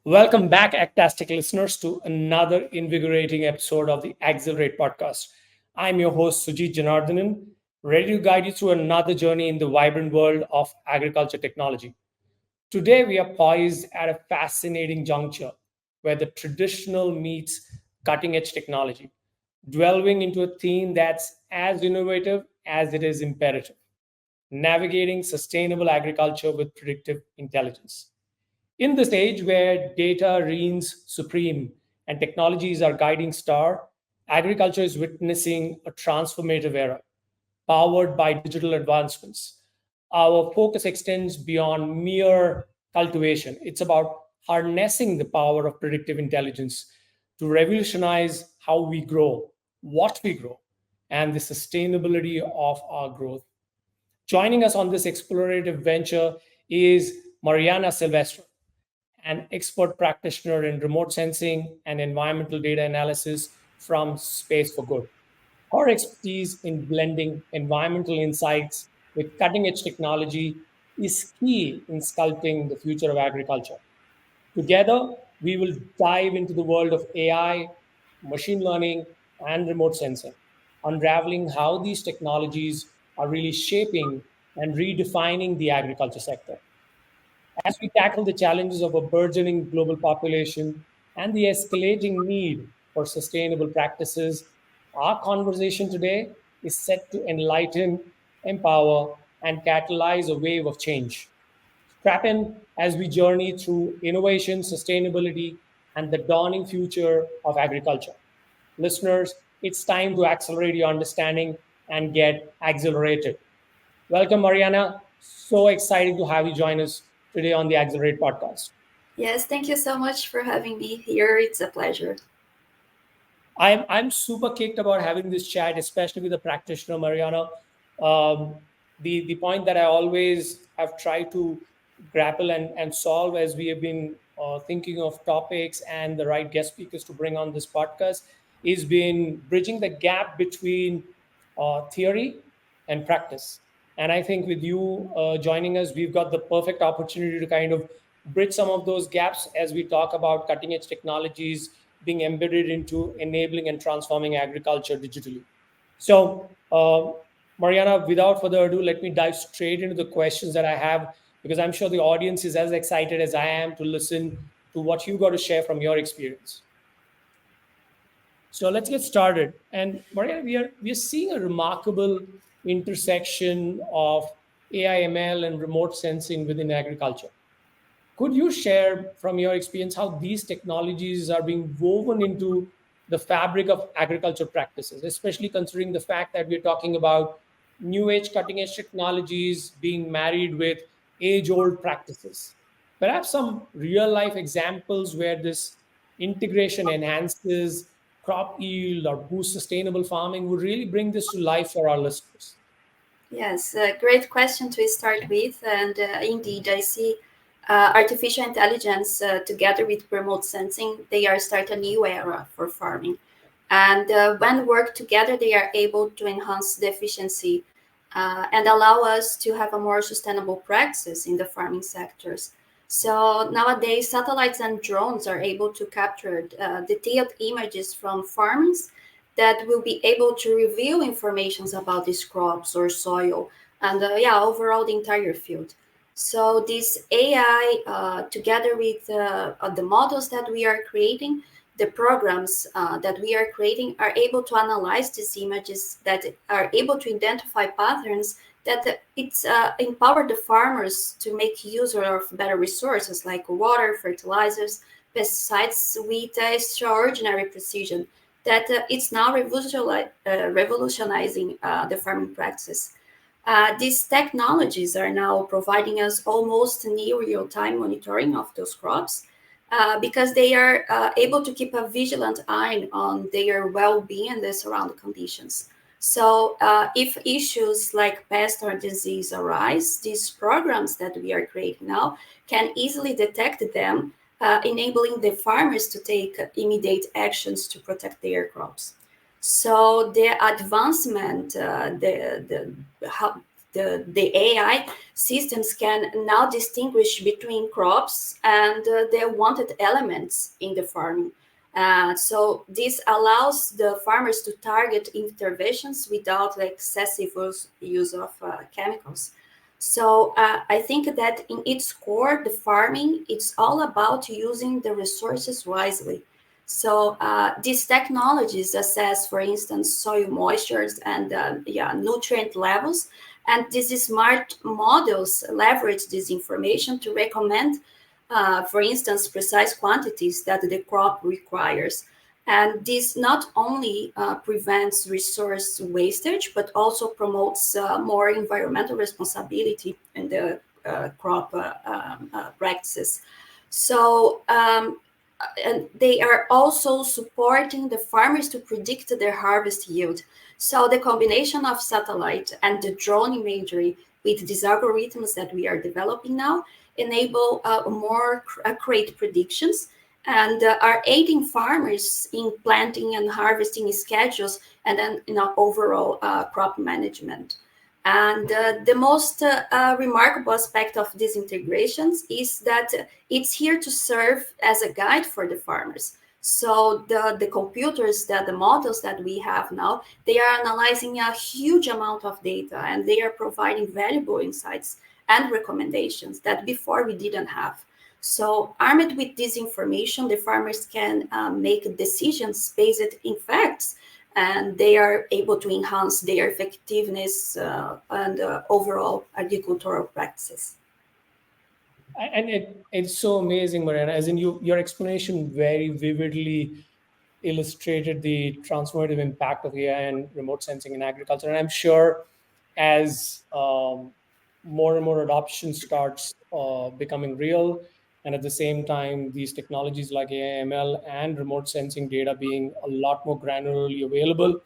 Welcome back, Actastic listeners, to another invigorating episode of the Ag-celerate podcast. I'm your host, Sujit Janardhanan, ready to guide you through another journey in the vibrant world of agriculture technology. Today, we are poised at a fascinating juncture where the traditional meets cutting edge technology, delving into a theme that's as innovative as it is imperative: navigating sustainable agriculture with predictive intelligence. In this age where data reigns supreme and technology is our guiding star, agriculture is witnessing a transformative era powered by digital advancements. Our focus extends beyond mere cultivation. It's about harnessing the power of predictive intelligence to revolutionize how we grow, what we grow, and the sustainability of our growth. Joining us on this explorative venture is Mariana Silvestre, an expert practitioner in remote sensing and environmental data analysis from Space for Good. Her expertise in blending environmental insights with cutting edge technology is key in sculpting the future of agriculture. Together, we will dive into the world of AI, machine learning, and remote sensing, unraveling how these technologies are really shaping and redefining the agriculture sector. As we tackle the challenges of a burgeoning global population and the escalating need for sustainable practices, our conversation today is set to enlighten, empower, and catalyze a wave of change. Strap in as we journey through innovation, sustainability, and the dawning future of agriculture. Listeners, it's time to accelerate your understanding and get accelerated. Welcome, Mariana. So excited to have you join us today on the Accelerate podcast. Yes, thank you so much for having me here. It's a pleasure. I'm super kicked about having this chat, especially with a practitioner, Mariana. Um, the point that I always have tried to grapple and solve as we have been thinking of topics and the right guest speakers to bring on this podcast is been bridging the gap between theory and practice. And I think with you joining us, we've got the perfect opportunity to kind of bridge some of those gaps as we talk about cutting edge technologies being embedded into enabling and transforming agriculture digitally. So, Mariana, without further ado, let me dive straight into the questions that I have because I'm sure the audience is as excited as I am to listen to what you got to share from your experience. So let's get started. And Mariana, we are seeing a remarkable intersection of AI, ML, and remote sensing within agriculture. Could you share from your experience how these technologies are being woven into the fabric of agriculture practices, especially considering the fact that we're talking about new age cutting edge technologies being married with age old practices? Perhaps some real life examples where this integration enhances crop yield or boosts sustainable farming would really bring this to life for our listeners. Yes, a great question to start with. And indeed, I see artificial intelligence together with remote sensing, they are start a new era for farming. And when work together, they are able to enhance the efficiency and allow us to have a more sustainable practice in the farming sectors. So nowadays, satellites and drones are able to capture detailed images from farms that will be able to reveal information about these crops or soil and overall the entire field. So this AI, together with the models that we are creating, the programs that we are creating are able to analyze these images that are able to identify patterns that it's empower the farmers to make use of better resources like water, fertilizers, pesticides with extraordinary precision that it's now revolutionizing the farming practices. These technologies are now providing us almost near real-time monitoring of those crops because they are able to keep a vigilant eye on their well-being and the surrounding conditions. So if issues like pest or disease arise, these programs that we are creating now can easily detect them, enabling the farmers to take immediate actions to protect their crops. So the advancement, how the AI systems can now distinguish between crops and their wanted elements in the farming. So this allows the farmers to target interventions without excessive use of chemicals. So I think that in its core, the farming, it's all about using the resources wisely. So these technologies assess, for instance, soil moistures and nutrient levels, and these smart models leverage this information to recommend, for instance, precise quantities that the crop requires. And this not only prevents resource wastage, but also promotes more environmental responsibility in the crop practices. So and they are also supporting the farmers to predict their harvest yield. So the combination of satellite and the drone imagery with these algorithms that we are developing now enable more accurate predictions and are aiding farmers in planting and harvesting schedules and then overall crop management. And the most remarkable aspect of these integrations is that it's here to serve as a guide for the farmers. So the computers, the models that we have now, they are analyzing a huge amount of data and they are providing valuable insights and recommendations that before we didn't have. So armed with this information, the farmers can make decisions based in facts, and they are able to enhance their effectiveness and overall agricultural practices. And it's so amazing, Mariana, as in your explanation very vividly illustrated the transformative impact of AI and remote sensing in agriculture. And I'm sure as more and more adoption starts becoming real, and at the same time, these technologies like AI, ML, and remote sensing data being a lot more granularly available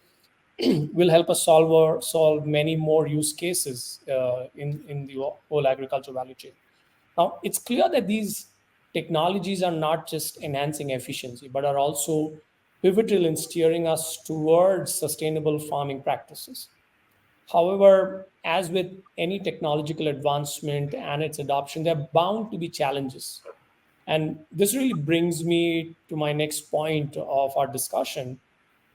will help us solve many more use cases in the whole agriculture value chain. Now, it's clear that these technologies are not just enhancing efficiency, but are also pivotal in steering us towards sustainable farming practices. However, as with any technological advancement and its adoption, there are bound to be challenges. And this really brings me to my next point of our discussion.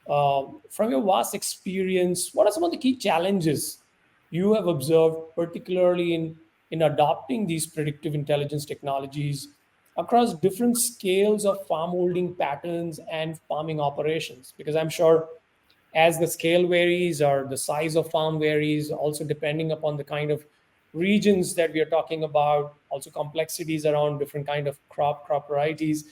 From your vast experience, what are some of the key challenges you have observed, particularly in adopting these predictive intelligence technologies across different scales of farm holding patterns and farming operations? Because I'm sure as the scale varies or the size of farm varies, also depending upon the kind of regions that we are talking about, also complexities around different kind of crop varieties,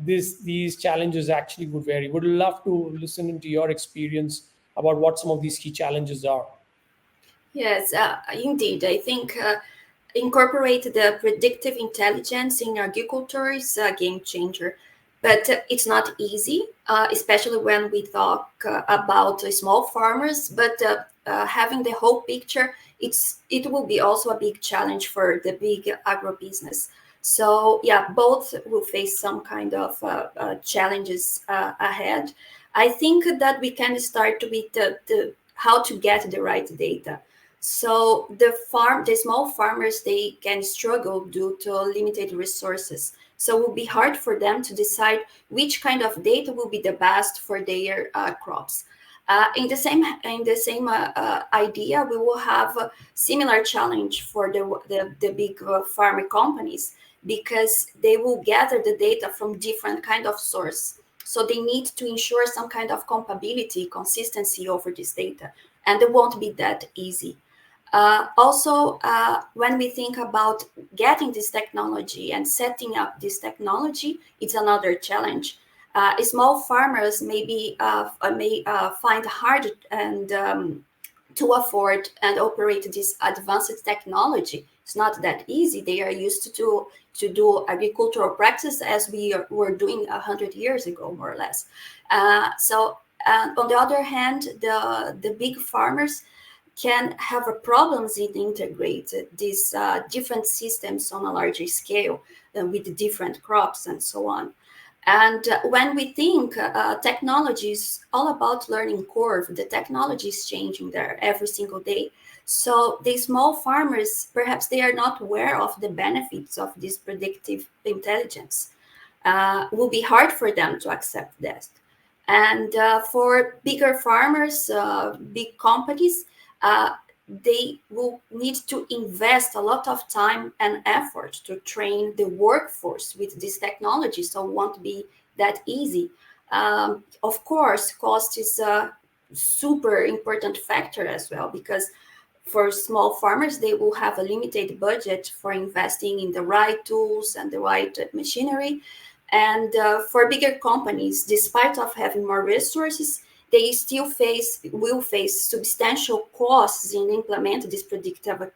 these challenges actually would vary. Would love to listen into your experience about what some of these key challenges are. Yes, indeed. I think incorporate the predictive intelligence in agriculture is a game changer. But it's not easy, especially when we talk about small farmers. But having the whole picture, it will be also a big challenge for the big agribusiness. So yeah, both will face some kind of challenges ahead. I think that we can start with the how to get the right data. So the small farmers, they can struggle due to limited resources. So it will be hard for them to decide which kind of data will be the best for their crops. In the same idea, we will have a similar challenge for the big farming companies because they will gather the data from different kind of source. So they need to ensure some kind of compatibility, consistency over this data, and it won't be that easy. Also, when we think about getting this technology and setting up this technology, it's another challenge. Small farmers may find hard and to afford and operate this advanced technology. It's not that easy. They are used to do agricultural practice as were doing 100 years ago, more or less. On the other hand, the big farmers can have a problems in integrate these different systems on a larger scale with different crops and so on. And when we think technology is all about learning curve, the technology is changing there every single day. So the small farmers, perhaps they are not aware of the benefits of this predictive intelligence. Will be hard for them to accept that. And for bigger farmers, big companies, uh, they will need to invest a lot of time and effort to train the workforce with this technology. So it won't be that easy. Of course, cost is a super important factor as well, because for small farmers, they will have a limited budget for investing in the right tools and the right machinery. And for bigger companies, despite of having more resources, they still will face substantial costs in implement this predictive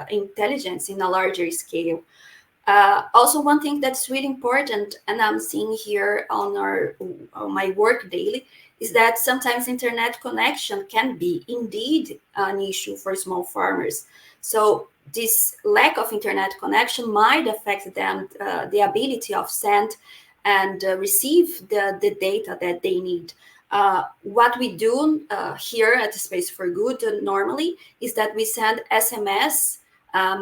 intelligence in a larger scale. Also, one thing that's really important, and I'm seeing here on my work daily, is that sometimes internet connection can be indeed an issue for small farmers. So this lack of internet connection might affect them the ability of send and receive the data that they need. What we do here at Space for Good normally is that we send SMS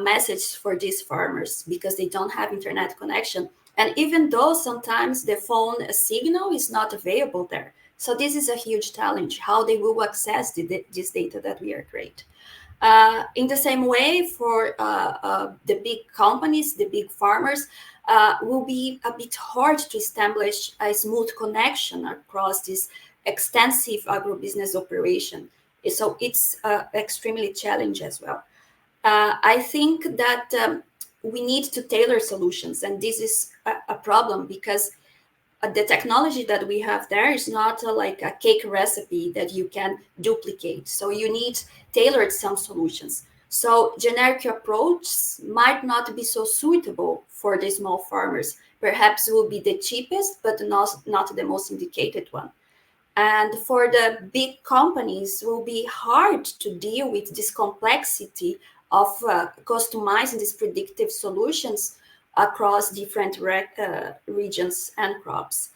message for these farmers because they don't have internet connection. And even though sometimes the phone signal is not available there. So this is a huge challenge, how they will access this data that we are creating. In the same way, for the big companies, the big farmers, will be a bit hard to establish a smooth connection across this extensive agribusiness operation. So it's extremely challenging as well. I think that we need to tailor solutions, and this is a problem because the technology that we have there is not like a cake recipe that you can duplicate. So you need tailored some solutions. So generic approaches might not be so suitable for the small farmers. Perhaps will be the cheapest, but not the most indicated one. And for the big companies, will be hard to deal with this complexity of customizing these predictive solutions across different regions and crops.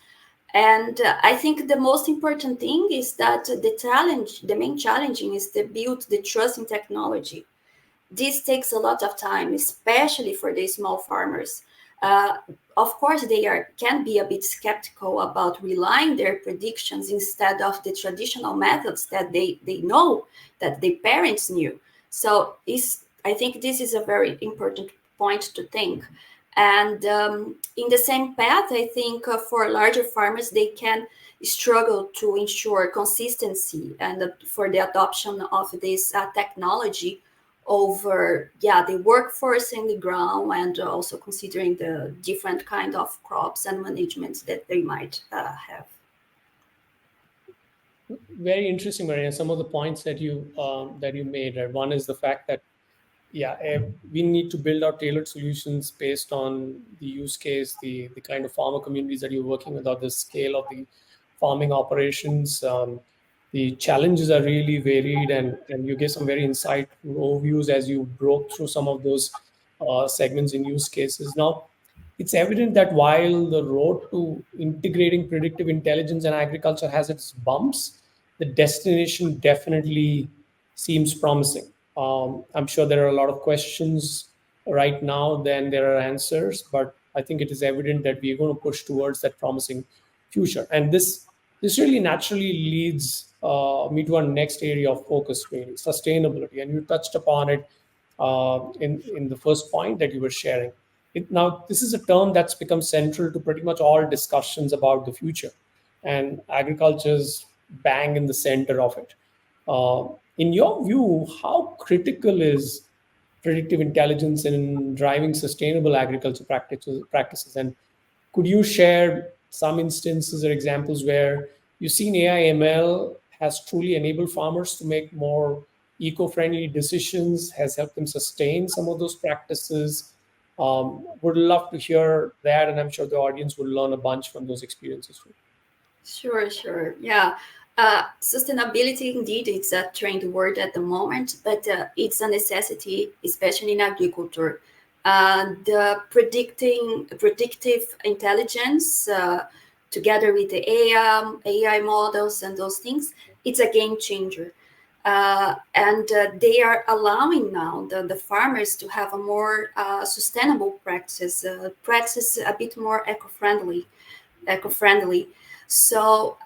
And I think the most important thing is that the main challenging is to build the trust in technology. This takes a lot of time, especially for the small farmers. Uh, of course, can be a bit skeptical about relying their predictions instead of the traditional methods that they know, that their parents knew. So I think this is a very important point to think. And in the same path, I think for larger farmers, they can struggle to ensure consistency and for the adoption of this technology over the workforce in the ground, and also considering the different kind of crops and management that they might have. Very interesting, Maria. Some of the points that you made. Right? One is the fact that we need to build out tailored solutions based on the use case, the kind of farmer communities that you're working with, or the scale of the farming operations. The challenges are really varied, and you get some very insightful overviews as you broke through some of those segments and use cases. Now, it's evident that while the road to integrating predictive intelligence and agriculture has its bumps, the destination definitely seems promising. I'm sure there are a lot of questions right now, then there are answers, but I think it is evident that we are going to push towards that promising future. And this really naturally leads me to our next area of focus, really sustainability. And you touched upon it in the first point that you were sharing. Now, this is a term that's become central to pretty much all discussions about the future, and agriculture's bang in the center of it. In your view, how critical is predictive intelligence in driving sustainable agriculture practices? And could you share some instances or examples where you've seen AI ML has truly enabled farmers to make more eco-friendly decisions, has helped them sustain some of those practices? Would love to hear that, and I'm sure the audience will learn a bunch from those experiences too. Sure. Yeah. Sustainability, indeed, it's a trend word at the moment, but it's a necessity, especially in agriculture. The predictive intelligence, together with the AI models and those things, it's a game changer. And they are allowing now the farmers to have a more sustainable practice a bit more eco-friendly. So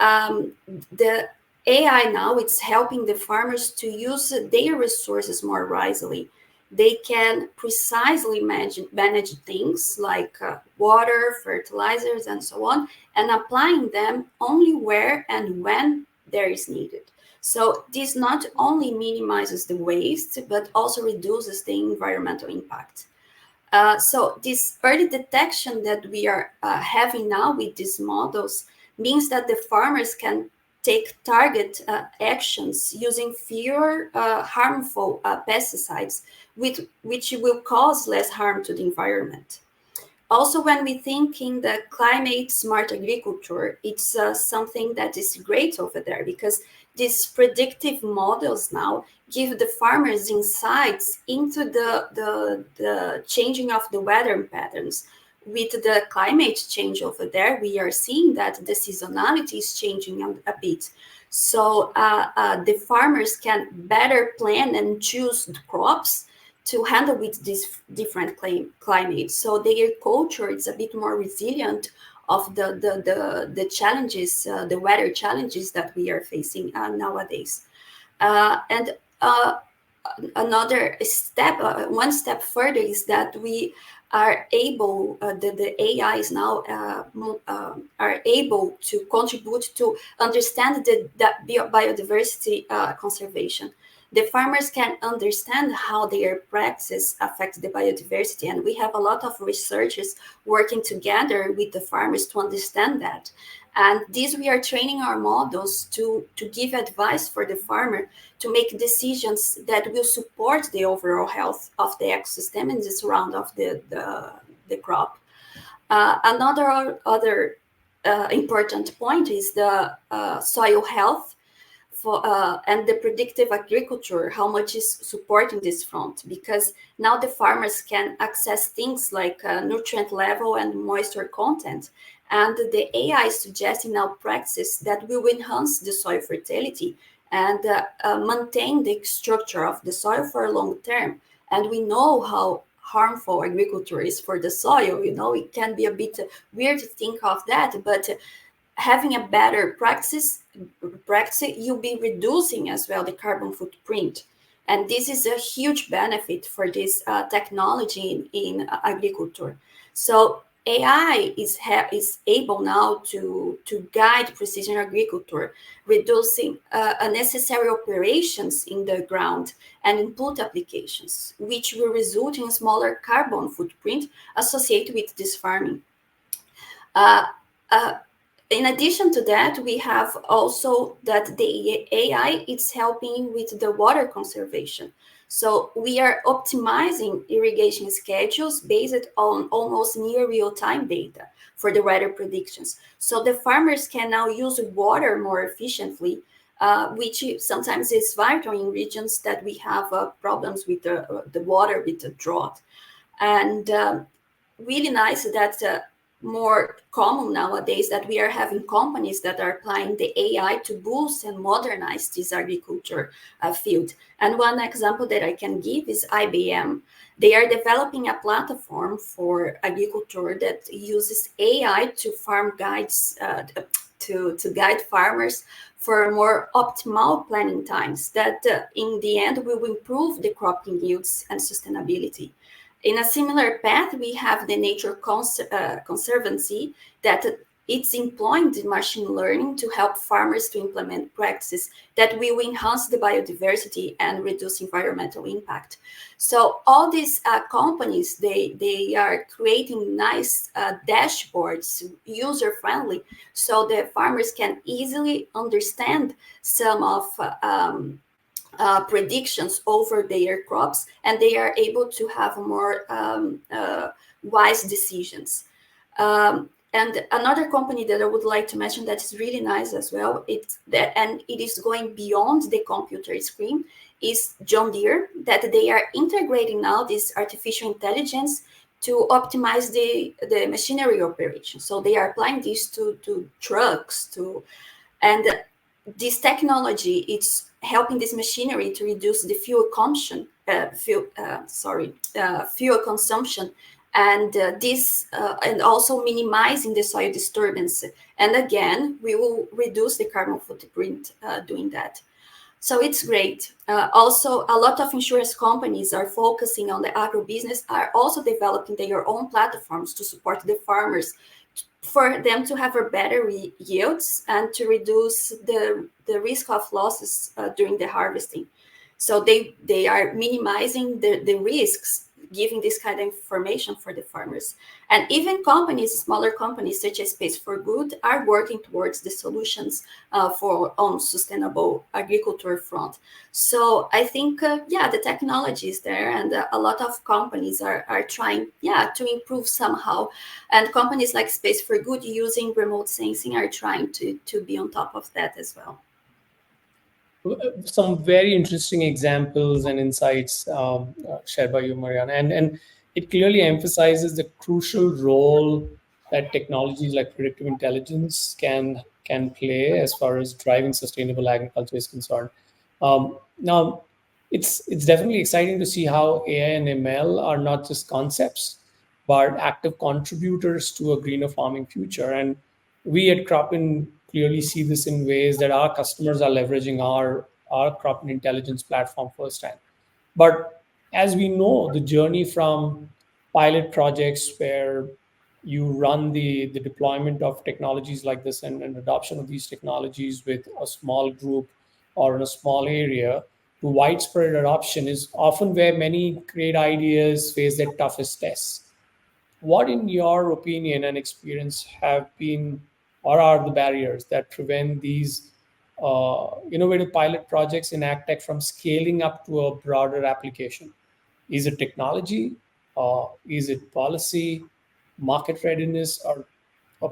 the AI now it's helping the farmers to use their resources more wisely. They can precisely manage things like water, fertilizers, and so on, and applying them only where and when there is needed. So this not only minimizes the waste, but also reduces the environmental impact. So this early detection that we are having now with these models means that the farmers can take target actions using fewer harmful pesticides, which will cause less harm to the environment. Also, when we think in the climate smart agriculture, it's something that is great over there because these predictive models now give the farmers insights into the changing of the weather patterns. With the climate change over there, we are seeing that the seasonality is changing a bit. So the farmers can better plan and choose the crops to handle with these different climates. So their culture is a bit more resilient of the challenges, the weather challenges that we are facing nowadays. And another step, one step further is that we are able, the AIs now are able to contribute to understand the biodiversity conservation. The farmers can understand how their practices affect the biodiversity, and we have a lot of researchers working together with the farmers to understand that. And this we are training our models to give advice for the farmer to make decisions that will support the overall health of the ecosystem and the surround of the crop. Another other important point is the soil health and the predictive agriculture, how much is supporting this front, because now the farmers can access things like nutrient level and moisture content, and the AI is suggesting now practices that will enhance the soil fertility and maintain the structure of the soil for long term. And we know how harmful agriculture is for the soil. You know, it can be a bit weird to think of that, but having a better practice, you'll be reducing as well the carbon footprint. And this is a huge benefit for this technology in agriculture. So AI is able now to guide precision agriculture, reducing unnecessary operations in the ground and input applications, which will result in a smaller carbon footprint associated with this farming. Uh, uh, in addition to that, we have also that the AI is helping with the water conservation. So we are optimizing irrigation schedules based on almost near real-time data for the weather predictions. So the farmers can now use water more efficiently, which sometimes is vital in regions that we have problems with the water, with the drought. And really nice that more common nowadays that we are having companies that are applying the AI to boost and modernize this agriculture field. And one example that I can give is IBM. They are developing a platform for agriculture that uses AI to farm guides to guide farmers for more optimal planning times that in the end will improve the cropping yields and sustainability. In a similar path, we have the Nature Conservancy that it's employing the machine learning to help farmers to implement practices that will enhance the biodiversity and reduce environmental impact. So all these companies, they are creating nice dashboards, user-friendly, so the farmers can easily understand some of predictions over their crops, and they are able to have more wise decisions. And another company that I would like to mention that is really nice as well, and it is going beyond the computer screen, is John Deere, that they are integrating now this artificial intelligence to optimize the machinery operation. So they are applying this to trucks, and this technology, it's helping this machinery to reduce the fuel consumption, and and also minimizing the soil disturbance. And again, we will reduce the carbon footprint doing that. So it's great. Also, a lot of insurance companies are focusing on the agribusiness, are also developing their own platforms to support the farmers for them to have a better yields and to reduce the risk of losses during the harvesting. So they are minimizing the risks, giving this kind of information for the farmers. And even companies, smaller companies such as Space for Good, are working towards the solutions for on sustainable agriculture front. So I think, the technology is there, and a lot of companies are trying, to improve somehow. And companies like Space for Good using remote sensing are trying to be on top of that as well. Some very interesting examples and insights shared by you, Mariana, and it clearly emphasizes the crucial role that technologies like predictive intelligence can play as far as driving sustainable agriculture is concerned. Now, it's definitely exciting to see how AI and ML are not just concepts, but active contributors to a greener farming future. And we at Cropin clearly see this in ways that our customers are leveraging our Cropin intelligence platform firsthand. But as we know, the journey from pilot projects where you run the deployment of technologies like this and adoption of these technologies with a small group or in a small area to widespread adoption is often where many great ideas face their toughest tests. What, in your opinion and experience, have been or are the barriers that prevent these innovative pilot projects in AgTech from scaling up to a broader application? Is it technology? Is it policy, market readiness, or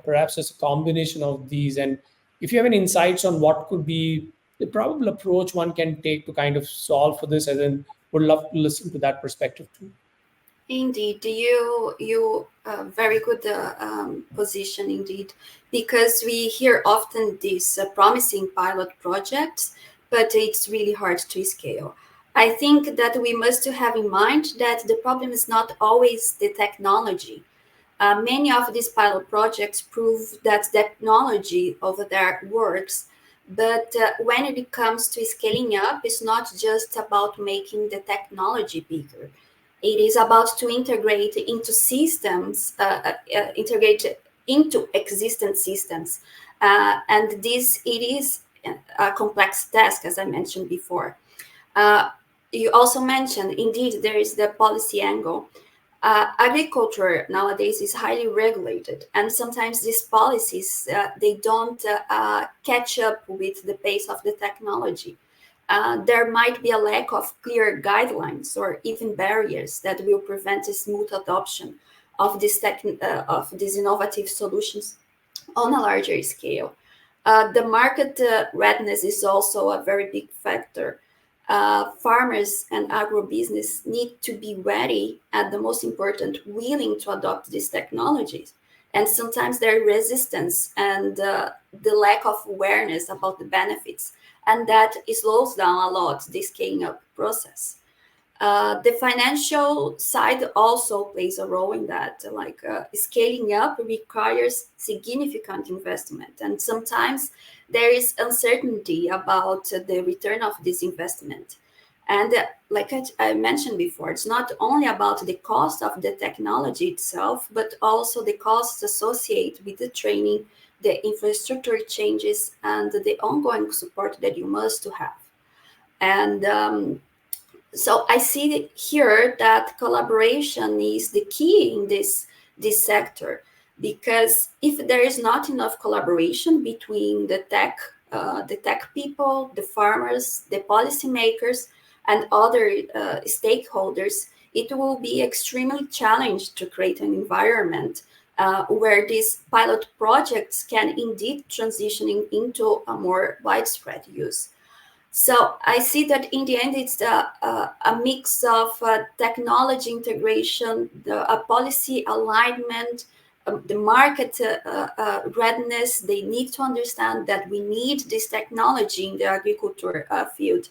perhaps it's a combination of these? And if you have any insights on what could be the probable approach one can take to kind of solve for this, and then would love to listen to that perspective too. Indeed, you very good position indeed, because we hear often these promising pilot projects, but it's really hard to scale. I think that we must have in mind that the problem is not always the technology. Many of these pilot projects prove that technology over there works, but when it comes to scaling up, it's not just about making the technology bigger. It is about to integrate into systems, integrate into existing systems, and this it is a complex task, as I mentioned before. Uh, you also mentioned, indeed, there is the policy angle. Agriculture nowadays is highly regulated, and sometimes these policies they don't catch up with the pace of the technology. There might be a lack of clear guidelines or even barriers that will prevent a smooth adoption of of these innovative solutions on a larger scale. The market readiness is also a very big factor. Farmers and agribusiness need to be ready, and the most important, willing to adopt these technologies. And sometimes their resistance and the lack of awareness about the benefits, and that slows down a lot the scaling up process. The financial side also plays a role in that. Like scaling up requires significant investment, and sometimes there is uncertainty about the return of this investment. And like I mentioned before, it's not only about the cost of the technology itself, but also the costs associated with the training, the infrastructure changes, and the ongoing support that you must have. And so I see here that collaboration is the key in this sector, because if there is not enough collaboration between the tech people, the farmers, the policymakers, and other stakeholders, it will be extremely challenged to create an environment where these pilot projects can indeed transitioning into a more widespread use. So I see that in the end, it's a mix of technology integration, a policy alignment, the market readiness. They need to understand that we need this technology in the agriculture field.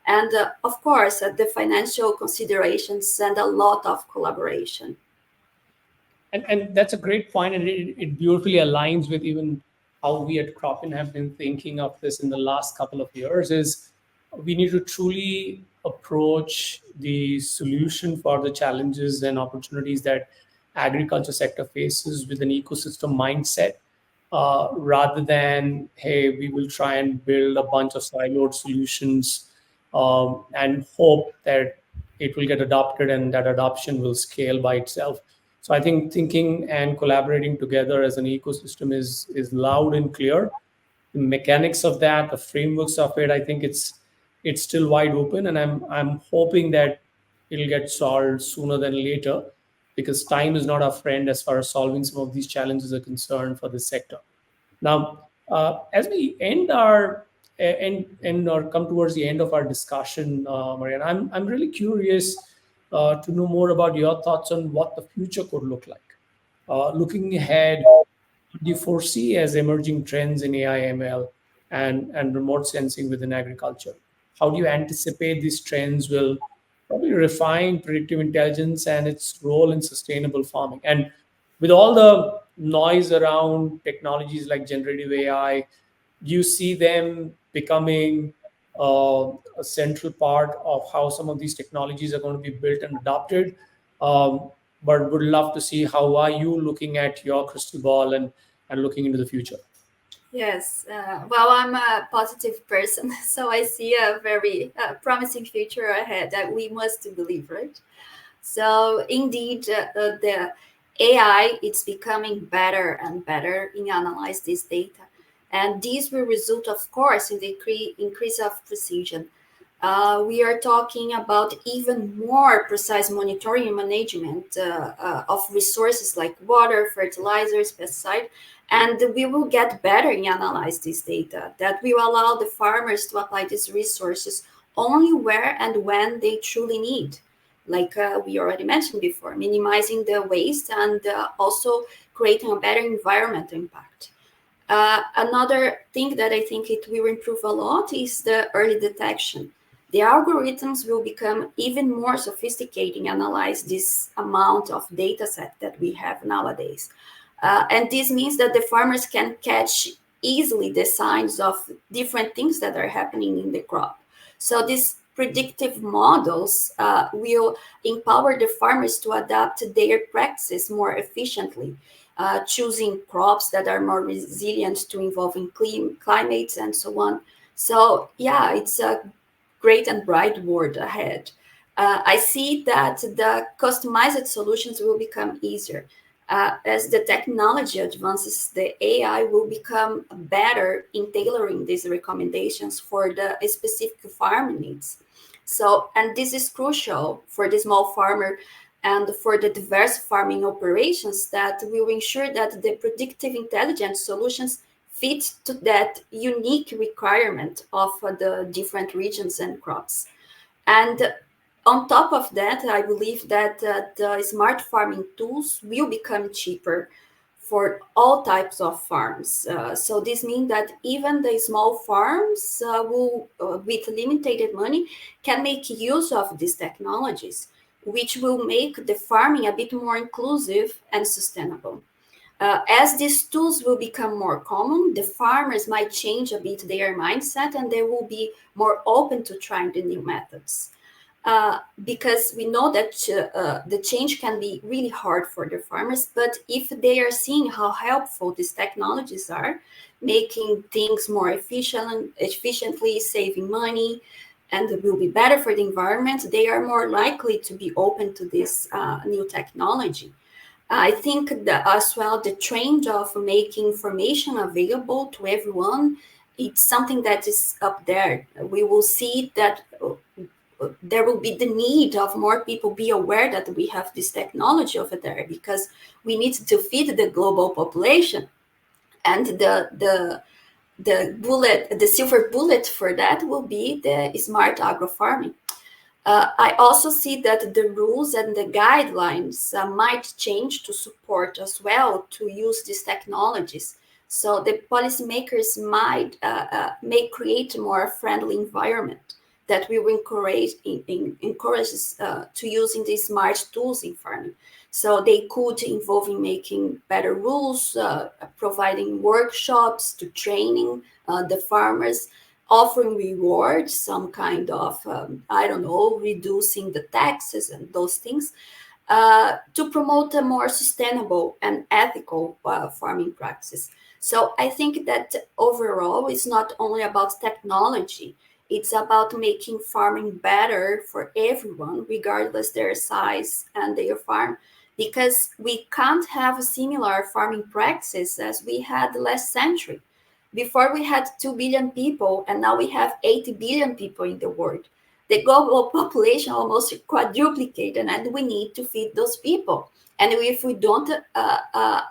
And of course, the financial considerations and a lot of collaboration. And that's a great point, and it beautifully aligns with even how we at Cropin have been thinking of this in the last couple of years. Is we need to truly approach the solution for the challenges and opportunities that agriculture sector faces with an ecosystem mindset, rather than, hey, we will try and build a bunch of siloed solutions, and hope that it will get adopted and that adoption will scale by itself. So I think thinking and collaborating together as an ecosystem is loud and clear. The mechanics of that, the frameworks of it, I think it's still wide open, and I'm hoping that it'll get solved sooner than later, because time is not our friend as far as solving some of these challenges are concerned for this sector. Now, as we end or come towards the end of our discussion, Mariana, I'm really curious to know more about your thoughts on what the future could look like. Looking ahead, what do you foresee as emerging trends in AI, ML, and remote sensing within agriculture? How do you anticipate these trends will probably refine predictive intelligence and its role in sustainable farming? And with all the noise around technologies like generative AI, do you see them becoming a central part of how some of these technologies are going to be built and adopted? But would love to see how are you looking at your crystal ball and looking into the future. Yes, well, I'm a positive person, so I see a very promising future ahead that we must believe, right? So indeed, the AI it's becoming better and better in analyze this data, and this will result, of course, in the increase of precision. We are talking about even more precise monitoring and management of resources like water, fertilizers, pesticide, and we will get better in analyze this data that will allow the farmers to apply these resources only where and when they truly need, like we already mentioned before, minimizing the waste and also creating a better environmental impact. Another thing that I think it will improve a lot is the early detection. The algorithms will become even more sophisticated and analyze this amount of data set that we have nowadays. And this means that the farmers can catch easily the signs of different things that are happening in the crop. So these predictive models will empower the farmers to adapt their practices more efficiently, choosing crops that are more resilient to evolving climates and so on. So yeah, it's a great and bright world ahead. I see that the customized solutions will become easier. As the technology advances, the AI will become better in tailoring these recommendations for the specific farm needs. So, and this is crucial for the small farmer and for the diverse farming operations that will ensure that the predictive intelligence solutions fit to that unique requirement of the different regions and crops. And on top of that, I believe that the smart farming tools will become cheaper for all types of farms. So this means that even the small farms will, with limited money, can make use of these technologies, which will make the farming a bit more inclusive and sustainable. As these tools will become more common, the farmers might change a bit their mindset and they will be more open to trying the new methods. Because we know that the change can be really hard for the farmers, but if they are seeing how helpful these technologies are, making things more efficiently, saving money, and it will be better for the environment, they are more likely to be open to this new technology. I think that as well, the trend of making information available to everyone, it's something that is up there. We will see that there will be the need of more people be aware that we have this technology over there because we need to feed the global population. And the silver bullet for that will be the smart agro farming. I also see that the rules and the guidelines might change to support as well to use these technologies. So the policymakers might may create a more friendly environment that will encourage to using these smart tools in farming. So they could involve in making better rules, providing workshops to training the farmers, offering rewards, some kind of, I don't know, reducing the taxes and those things, to promote a more sustainable and ethical farming practice. So I think that overall, it's not only about technology, it's about making farming better for everyone, regardless their size and their farm, because we can't have similar farming practices as we had last century. Before we had 2 billion people, and now we have 80 billion people in the world. The global population almost quadruplicated, and we need to feed those people. And if we don't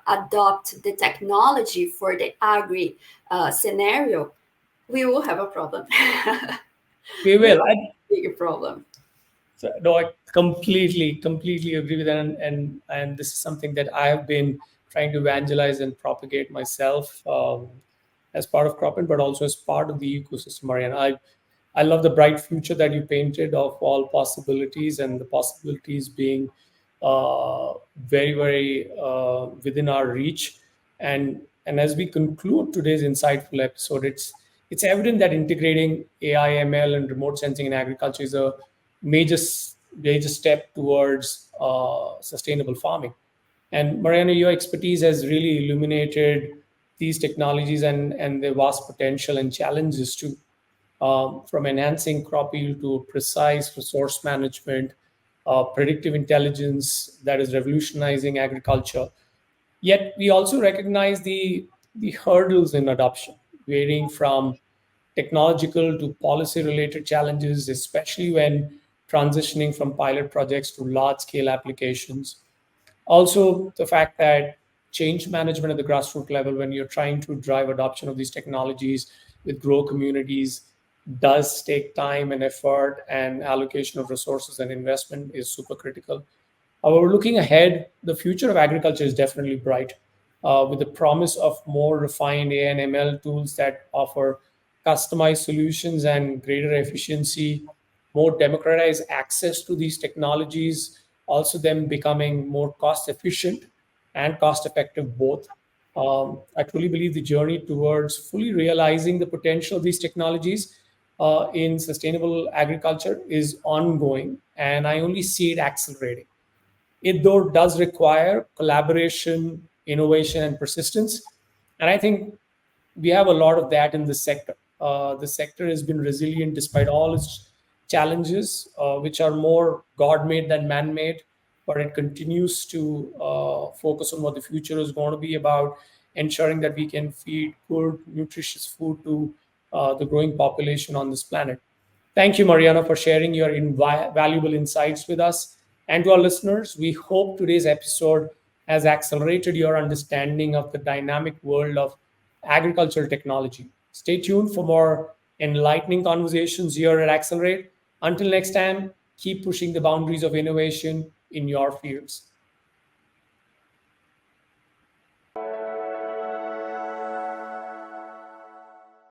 adopt the technology for the agri scenario, we will have a problem. We We will. will have a big problem. So, no, I completely agree with that, and this is something that I have been trying to evangelize and propagate myself, as part of cropping, but also as part of the ecosystem. Mariana, I love the bright future that you painted of all possibilities, and the possibilities being very within our reach. And as we conclude today's insightful episode, it's evident that integrating AI, ML, and remote sensing in agriculture is a major step towards sustainable farming. And Mariana, your expertise has really illuminated these technologies and their vast potential and challenges too, from enhancing crop yield to precise resource management, predictive intelligence that is revolutionizing agriculture. Yet we also recognize the hurdles in adoption, varying from technological to policy related challenges, especially when transitioning from pilot projects to large scale applications. Also, the fact that change management at the grassroots level, when you're trying to drive adoption of these technologies with grow communities, does take time and effort, and allocation of resources and investment is super critical. However, looking ahead, the future of agriculture is definitely bright, with the promise of more refined AI and ML tools that offer customized solutions and greater efficiency, more democratized access to these technologies, also them becoming more cost efficient and cost effective both. I truly believe the journey towards fully realizing the potential of these technologies in sustainable agriculture is ongoing, and I only see it accelerating. It though does require collaboration, innovation, and persistence. And I think we have a lot of that in this sector. The sector has been resilient despite all its challenges, which are more God made than man made, but it continues to focus on what the future is going to be about, ensuring that we can feed good, nutritious food to the growing population on this planet. Thank you, Mariana, for sharing your valuable insights with us. And to our listeners, we hope today's episode has accelerated your understanding of the dynamic world of agricultural technology. Stay tuned for more enlightening conversations here at Accelerate. Until next time, keep pushing the boundaries of innovation in your fields.